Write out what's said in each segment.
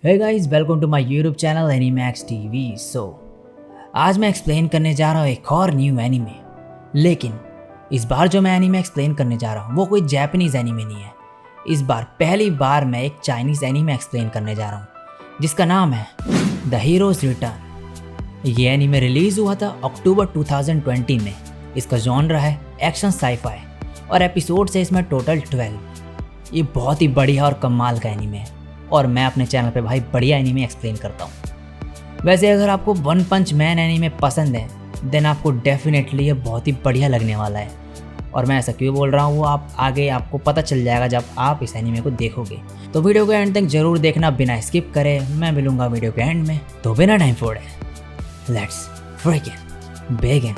Hey guys, welcome to my YouTube channel Animax TV. आज मैं explain करने जा रहा हूँ एक और न्यू एनीमे। लेकिन इस बार जो मैं एनीमे एक्सप्लेन करने जा रहा हूँ वो कोई जापानीज एनीमे नहीं है। इस बार पहली बार मैं एक चाइनीज़ एनीमे एक्सप्लेन करने जा रहा हूँ जिसका नाम है द हीरोज रिटर्न। ये एनीमे रिलीज़ हुआ था अक्टूबर 2020 में। इसका जॉनरा है एक्शन साईफाई और एपिसोड है इसमें टोटल 12। ये बहुत ही बढ़िया और कमाल का एनीमे है और मैं अपने चैनल पे भाई बढ़िया एनीमे एक्सप्लेन करता हूँ। वैसे अगर आपको वन पंच मैन एनीमे पसंद है देन आपको डेफिनेटली ये बहुत ही बढ़िया लगने वाला है। और मैं ऐसा क्यों बोल रहा हूँ वो आप आगे आपको पता चल जाएगा जब आप इस एनीमे को देखोगे। तो वीडियो को एंड तक जरूर देखना बिना स्किप करे। मैं मिलूंगा वीडियो के एंड में। तो बिना टाइम फोड़े लेट्स फ्रिकिंग बिगिन।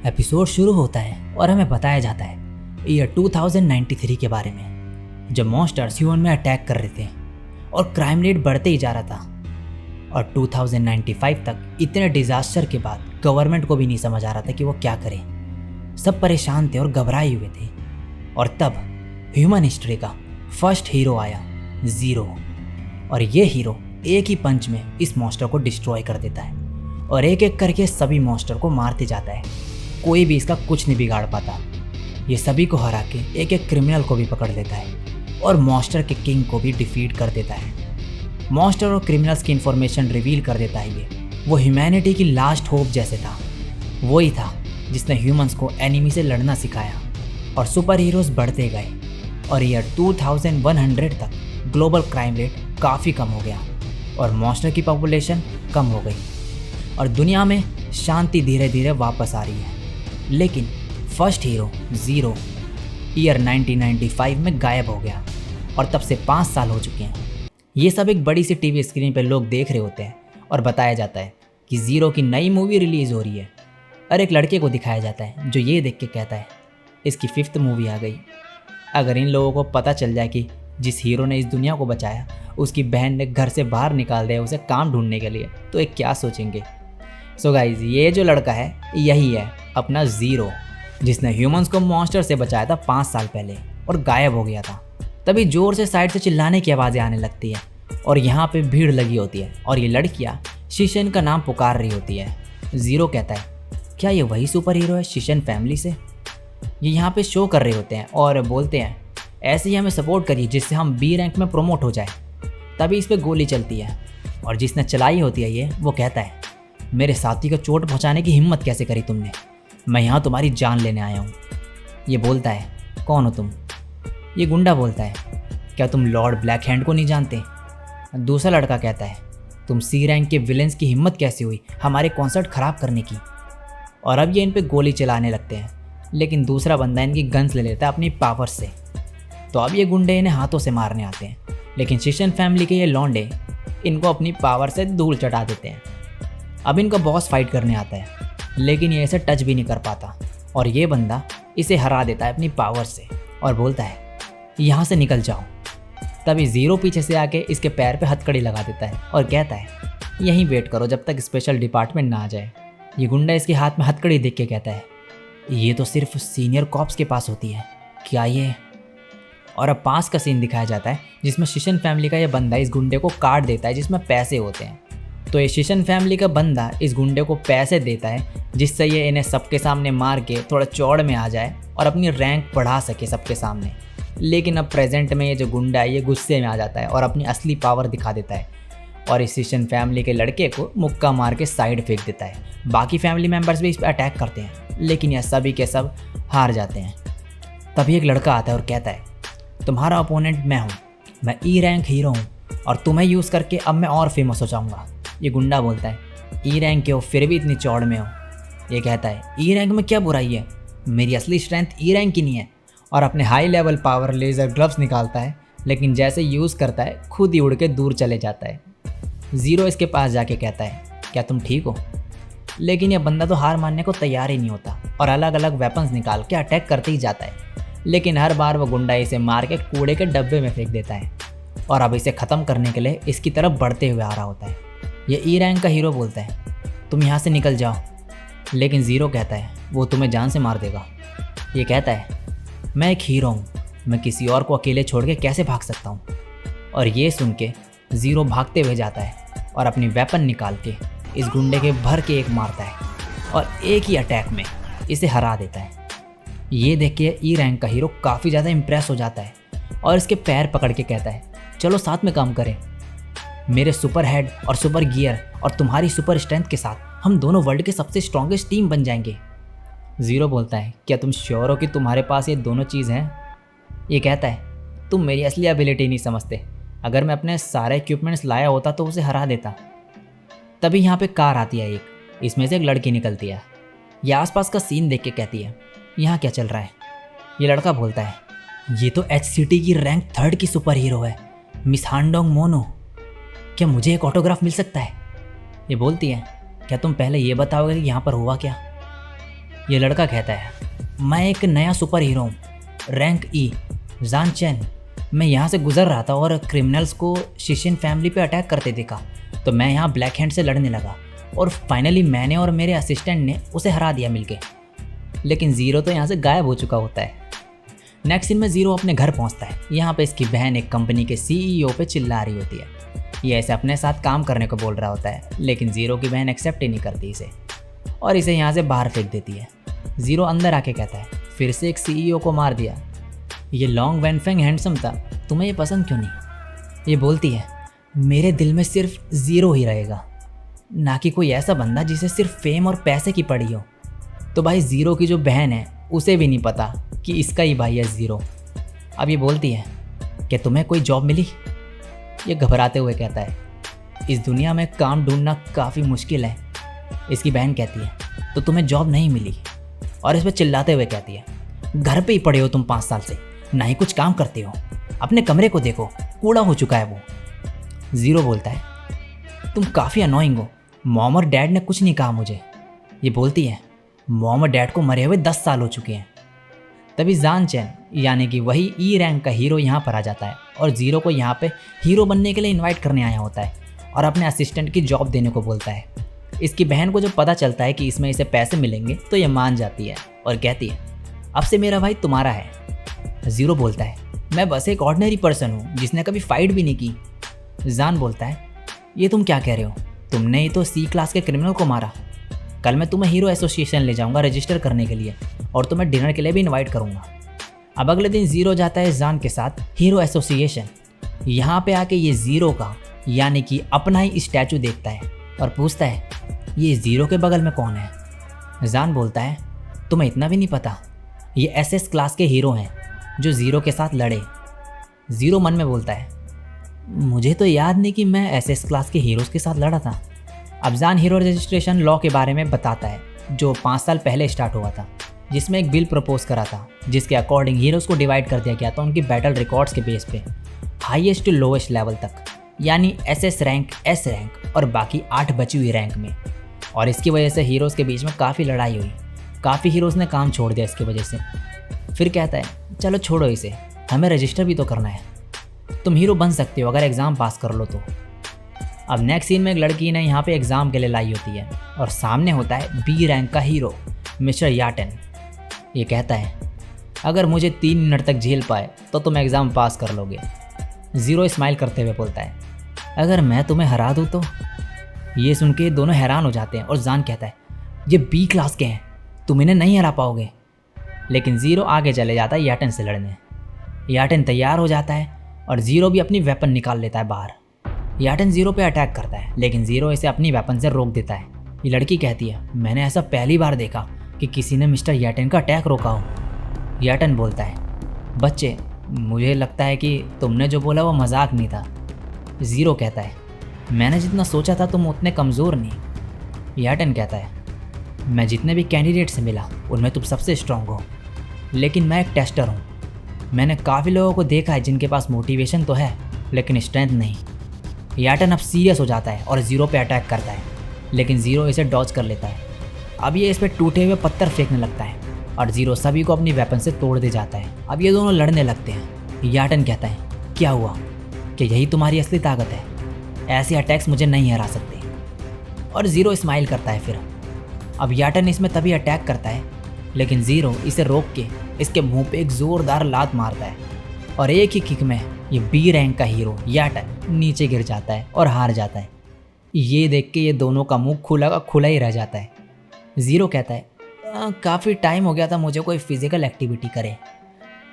एपिसोड शुरू होता है और हमें बताया जाता है ईयर 2093 के बारे में, जब मॉन्स्टर्स ह्यूमन में अटैक कर रहे थे और क्राइम रेट बढ़ते ही जा रहा था। और 2095 तक इतने डिजास्टर के बाद गवर्नमेंट को भी नहीं समझ आ रहा था कि वो क्या करे। सब परेशान थे और घबराए हुए थे। और तब ह्यूमन हिस्ट्री का फर्स्ट हीरो आया, जीरो। और ये हीरो एक ही पंच में इस मॉन्स्टर को डिस्ट्रॉय कर देता है और एक एक करके सभी मॉन्स्टर को मारते जाता है। कोई भी इसका कुछ नहीं बिगाड़ पाता। ये सभी को हरा के एक एक क्रिमिनल को भी पकड़ लेता है और मॉन्स्टर के किंग को भी डिफीट कर देता है। मॉन्स्टर और क्रिमिनल्स की इन्फॉर्मेशन रिवील कर देता है। ये वो ह्यूमैनिटी की लास्ट होप जैसे था। वही था जिसने ह्यूमंस को एनिमी से लड़ना सिखाया और सुपर हीरोज बढ़ते गए। और ईयर 2100 तक ग्लोबल क्राइम रेट काफ़ी कम हो गया और मॉन्स्टर की पॉपुलेशन कम हो गई और दुनिया में शांति धीरे धीरे वापस आ रही है। लेकिन फर्स्ट हीरो जीरो ईयर 1995 में गायब हो गया और तब से 5 साल हो चुके हैं। ये सब एक बड़ी सी टीवी स्क्रीन पर लोग देख रहे होते हैं और बताया जाता है कि जीरो की नई मूवी रिलीज़ हो रही है। और एक लड़के को दिखाया जाता है जो ये देख के कहता है इसकी 5th मूवी आ गई। अगर इन लोगों को पता चल जाए कि जिस हीरो ने इस दुनिया को बचाया उसकी बहन ने घर से बाहर निकाल दिया उसे काम ढूंढने के लिए, तो ये क्या सोचेंगे। सो गाइज, ये जो लड़का है यही है अपना जीरो, जिसने ह्यूमंस को मॉन्स्टर से बचाया था 5 साल पहले और गायब हो गया था। तभी जोर से साइड से चिल्लाने की आवाज़ें आने लगती है और यहाँ पे भीड़ लगी होती है और ये लड़कियाँ शिशन का नाम पुकार रही होती है। जीरो कहता है क्या ये वही सुपर हीरो है शिशन फैमिली से। ये यहाँ पे शो कर रहे होते हैं और बोलते हैं ऐसे ही हमें सपोर्ट करिए जिससे हम बी रैंक में प्रमोट हो जाए। तभी इस पर गोली चलती है और जिसने चलाई होती है ये वो कहता है मेरे साथी को चोट पहुंचाने की हिम्मत कैसे करी तुमने, मैं यहाँ तुम्हारी जान लेने आया हूँ। ये बोलता है कौन हो तुम। ये गुंडा बोलता है क्या तुम लॉर्ड ब्लैक हैंड को नहीं जानते। दूसरा लड़का कहता है तुम सी रैंक के विलेंस की हिम्मत कैसे हुई हमारे कॉन्सर्ट ख़राब करने की। और अब ये इन पर गोली चलाने लगते हैं लेकिन दूसरा बंदा इनकी गन्स ले लेता है अपनी पावर से। तो अब ये गुंडे इन्हें हाथों से मारने आते हैं लेकिन शिशन फैमिली के ये लौंडे इनको अपनी पावर से धूल चटा देते हैं। अब इनका बॉस फाइट करने आता है लेकिन ये इसे टच भी नहीं कर पाता और ये बंदा इसे हरा देता है अपनी पावर से और बोलता है यहाँ से निकल जाओ। तभी जीरो पीछे से आके इसके पैर पे हथकड़ी लगा देता है और कहता है यहीं वेट करो जब तक स्पेशल डिपार्टमेंट ना आ जाए। ये गुंडा इसके हाथ में हथकड़ी देख के कहता है ये तो सिर्फ सीनियर कॉप्स के पास होती है क्या ये। और अब पास का सीन दिखाया जाता है जिसमें शिशन फैमिली का ये बंदा इस गुंडे को काट देता है जिसमें पैसे होते हैं। तो ये शिशन फैमिली का बंदा इस गुंडे को पैसे देता है जिससे ये इन्हें सबके सामने मार के थोड़ा चौड़ में आ जाए और अपनी रैंक बढ़ा सके सबके सामने। लेकिन अब प्रेजेंट में ये जो गुंडा है ये गुस्से में आ जाता है और अपनी असली पावर दिखा देता है और इस शिशन फैमिली के लड़के को मुक्का मार के साइड फेंक देता है। बाकी फैमिली मेम्बर्स भी इस पर अटैक करते हैं लेकिन यह सभी के सब हार जाते हैं। तभी एक लड़का आता है और कहता है तुम्हारा अपोनेंट मैं हूँ, मैं ई रैंक हीरो हूँ और तुम्हें यूज़ करके अब मैं और फेमस हो जाऊँगा। ये गुंडा बोलता है ई रैंक के हो फिर भी इतनी चौड़ में हो। ये कहता है ई रैंक में क्या बुराई है, मेरी असली स्ट्रेंथ ई रैंक की नहीं है। और अपने high level power laser gloves निकालता है लेकिन जैसे यूज़ करता है खुद ही उड़ के दूर चले जाता है। जीरो इसके पास जाके कहता है क्या तुम ठीक हो। लेकिन यह बंदा तो हार मानने को तैयार ही नहीं होता और अलग अलग वेपन्स निकाल के अटैक करते ही जाता है। लेकिन हर बार वो गुंडा इसे मार के कूड़े के डब्बे में फेंक देता है और अब इसे ख़त्म करने के लिए इसकी तरफ बढ़ते हुए आ रहा होता है। ये ई रैंक का हीरो बोलता है, तुम यहाँ से निकल जाओ, लेकिन ज़ीरो कहता है वो तुम्हें जान से मार देगा। ये कहता है, मैं एक हीरो हूँ, मैं किसी और को अकेले छोड़ के कैसे भाग सकता हूँ। और ये सुन के ज़ीरो भागते हुए जाता है और अपनी वेपन निकाल के इस गुंडे के भर के एक मारता है और एक ही अटैक में इसे हरा देता है। ये देख के ई रैंक का हीरो काफ़ी ज़्यादा इम्प्रेस हो जाता है और इसके पैर पकड़ के कहता है, चलो साथ में काम करें। मेरे सुपर हेड और सुपर गियर और तुम्हारी सुपर स्ट्रेंथ के साथ हम दोनों वर्ल्ड के सबसे स्ट्रॉन्गेस्ट टीम बन जाएंगे। ज़ीरो बोलता है, क्या तुम श्योर हो कि तुम्हारे पास ये दोनों चीज़ हैं? ये कहता है, तुम मेरी असली एबिलिटी नहीं समझते, अगर मैं अपने सारे इक्विपमेंट्स लाया होता तो उसे हरा देता। तभी यहाँ पे कार आती है, इसमें से एक लड़की निकलती है। ये आसपास का सीन देख के कहती है, यहाँ क्या चल रहा है? ये लड़का बोलता है, ये तो HCT की रैंक 3 की सुपर हीरो है, मिस हानडोंग मोनो, क्या मुझे एक ऑटोग्राफ मिल सकता है? ये बोलती है, क्या तुम पहले ये बताओगे कि यहाँ पर हुआ क्या? ये लड़का कहता है, मैं एक नया सुपर हीरो हूँ, रैंक E, जान चैन। मैं यहाँ से गुजर रहा था और क्रिमिनल्स को शिशिन फैमिली पे अटैक करते देखा, तो मैं यहाँ ब्लैक हैंड से लड़ने लगा और फाइनली मैंने और मेरे असिस्टेंट ने उसे हरा दिया मिलके। लेकिन ज़ीरो तो यहाँ से गायब हो चुका होता है। नेक्स्ट सीन में ज़ीरो अपने घर पहुँचता है। यहाँ पे इसकी बहन एक कंपनी के CEO पे चिल्ला रही होती है। ये ऐसे अपने साथ काम करने को बोल रहा होता है, लेकिन ज़ीरो की बहन एक्सेप्ट ही नहीं करती इसे और इसे यहाँ से बाहर फेंक देती है। ज़ीरो अंदर आके कहता है, फिर से एक CEO को मार दिया, ये लॉन्ग वैनफेंग हैंडसम था, तुम्हें ये पसंद क्यों नहीं? ये बोलती है, मेरे दिल में सिर्फ ज़ीरो ही रहेगा, ना कि कोई ऐसा बंदा जिसे सिर्फ फेम और पैसे की पड़ी हो। तो भाई ज़ीरो की जो बहन है उसे भी नहीं पता कि इसका ही भाई है ज़ीरो। अब ये बोलती है, क्या तुम्हें कोई जॉब मिली? ये घबराते हुए कहता है, इस दुनिया में काम ढूंढना काफ़ी मुश्किल है। इसकी बहन कहती है, तो तुम्हें जॉब नहीं मिली? और इस पर चिल्लाते हुए कहती है, घर पे ही पड़े हो तुम 5 साल से, ना ही कुछ काम करते हो, अपने कमरे को देखो, कूड़ा हो चुका है वो। ज़ीरो बोलता है, तुम काफ़ी अनोइंग हो, मॉम और डैड ने कुछ नहीं कहा मुझे। ये बोलती है, मॉम और डैड को मरे हुए 10 साल हो चुके हैं। तभी जान चैन यानी कि वही ई रैंक का हीरो यहाँ पर आ जाता है और ज़ीरो को यहाँ पे हीरो बनने के लिए इनवाइट करने आया होता है और अपने असिस्टेंट की जॉब देने को बोलता है। इसकी बहन को जब पता चलता है कि इसमें इसे पैसे मिलेंगे तो ये मान जाती है और कहती है, अब से मेरा भाई तुम्हारा है। ज़ीरो बोलता है, मैं बस एक ऑर्डिनरी पर्सन हूँ जिसने कभी फाइट भी नहीं की। जान बोलता है, ये तुम क्या कह रहे हो, तुमने ही तो C क्लास के क्रिमिनल को मारा। कल मैं तुम्हें हीरो एसोसिएशन ले जाऊंगा रजिस्टर करने के लिए और तुम्हें डिनर के लिए भी इनवाइट करूंगा। अब अगले दिन ज़ीरो जाता है जान के साथ हीरो एसोसिएशन। यहाँ पे आके ये ज़ीरो का यानी कि अपना ही स्टैचू देखता है और पूछता है, ये ज़ीरो के बगल में कौन है? जान बोलता है, तुम्हें इतना भी नहीं पता, ये SS क्लास के हीरो हैं जो ज़ीरो के साथ लड़े। ज़ीरो मन में बोलता है, मुझे तो याद नहीं कि मैं SS क्लास के हीरोज़ के साथ लड़ा था। अब जान हीरो रजिस्ट्रेशन लॉ के बारे में बताता है जो 5 साल पहले स्टार्ट हुआ था, जिसमें एक बिल प्रपोज करा था जिसके अकॉर्डिंग हीरोज़ को डिवाइड कर दिया गया था उनकी बैटल रिकॉर्ड्स के बेस पे हाईएस्ट टू लोएस्ट लेवल तक, यानी SS रैंक, S रैंक और बाकी 8 बची हुई रैंक में। और इसकी वजह से हीरोज़ के बीच में काफ़ी लड़ाई हुई, काफ़ी हीरोज़ ने काम छोड़ दिया इसकी वजह से। फिर कहता है, चलो छोड़ो इसे, हमें रजिस्टर भी तो करना है, तुम हीरो बन सकते हो अगर एग्ज़ाम पास कर लो तो। अब नेक्स्ट सीन में एक लड़की ने यहाँ पे एग्ज़ाम के लिए लाई होती है और सामने होता है B रैंक का हीरो मिस्टर याटन। ये कहता है, अगर मुझे 3 मिनट तक झेल पाए तो तुम एग्ज़ाम पास कर लोगे। ज़ीरो स्माइल करते हुए बोलता है, अगर मैं तुम्हें हरा दूँ तो? ये सुन के दोनों हैरान हो जाते हैं और जान कहता है, ये B क्लास के हैं, तुम इन्हें नहीं हरा पाओगे। लेकिन ज़ीरो आगे चले जाता है याटन से लड़ने। याटन तैयार हो जाता है और ज़ीरो भी अपनी वेपन निकाल लेता है बाहर। याटन ज़ीरो पे अटैक करता है लेकिन ज़ीरो इसे अपनी वेपन से रोक देता है। ये लड़की कहती है, मैंने ऐसा पहली बार देखा कि किसी ने मिस्टर याटन का अटैक रोका हो। याटन बोलता है, बच्चे मुझे लगता है कि तुमने जो बोला वो मजाक नहीं था। ज़ीरो कहता है, मैंने जितना सोचा था तुम उतने कमज़ोर नहीं। याटन कहता है, मैं जितने भी कैंडिडेट से मिला उनमें तुम सबसे स्ट्रॉन्ग हो, लेकिन मैं एक टेस्टर हूँ। मैंने काफ़ी लोगों को देखा है जिनके पास मोटिवेशन तो है लेकिन स्ट्रेंथ नहीं। याटन अब सीरियस हो जाता है और ज़ीरो पे अटैक करता है लेकिन ज़ीरो इसे डॉज कर लेता है। अब ये इस पर टूटे हुए पत्थर फेंकने लगता है और जीरो सभी को अपनी वेपन से तोड़ दे जाता है। अब ये दोनों लड़ने लगते हैं। याटन कहता है, क्या हुआ, क्या यही तुम्हारी असली ताकत है? ऐसे अटैक्स मुझे नहीं हरा सकते। और जीरो स्माइल करता है फिर। अब याटन इसमें तभी अटैक करता है, लेकिन जीरो इसे रोक के इसके मुंह पे एक जोरदार लात मारता है और एक ही किक में ये बी रैंक का हीरो याटन नीचे गिर जाता है और हार जाता है। ये देख के ये दोनों का मुंह खुला का खुला ही रह जाता है। जीरो कहता है, काफ़ी टाइम हो गया था मुझे कोई फिजिकल एक्टिविटी करे,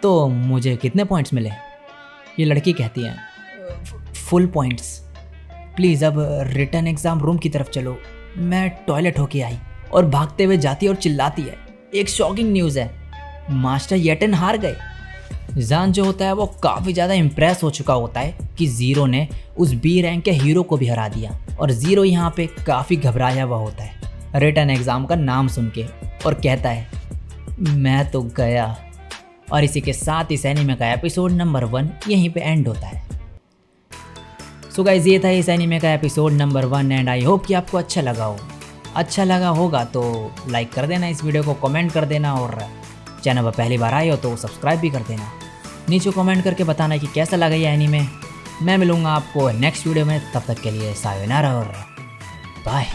तो मुझे कितने पॉइंट्स मिले? ये लड़की कहती है, फुल पॉइंट्स। प्लीज़ अब रिटर्न एग्ज़ाम रूम की तरफ चलो। मैं टॉयलेट होके आई और भागते हुए जाती है और चिल्लाती है, एक शॉकिंग न्यूज़ है, मास्टर याटन हार गए। जान जो होता है वो काफ़ी ज़्यादा इम्प्रेस हो चुका होता है कि जीरो ने उस बी रैंक के हीरो को भी हरा दिया, और जीरो यहाँ पे काफ़ी घबराया हुआ होता है रिटर्न एग्ज़ाम का नाम सुन के, और कहता है, मैं तो गया। और इसी के साथ इस एनीमे का एपिसोड नंबर 1 यहीं पे एंड होता है। सो गाइस, ये था इस एनीमे का episode number 1 and I hope कि आपको अच्छा लगा हो। अच्छा लगा होगा तो लाइक कर देना इस वीडियो को, कमेंट कर देना, और चैनल पर पहली बार आए हो तो सब्सक्राइब भी कर देना। नीचे कमेंट करके बताना कि कैसा लगा ये एनीमे। मैं मिलूँगा आपको नेक्स्ट वीडियो में, तब तक के लिए सायोनारा और बाय।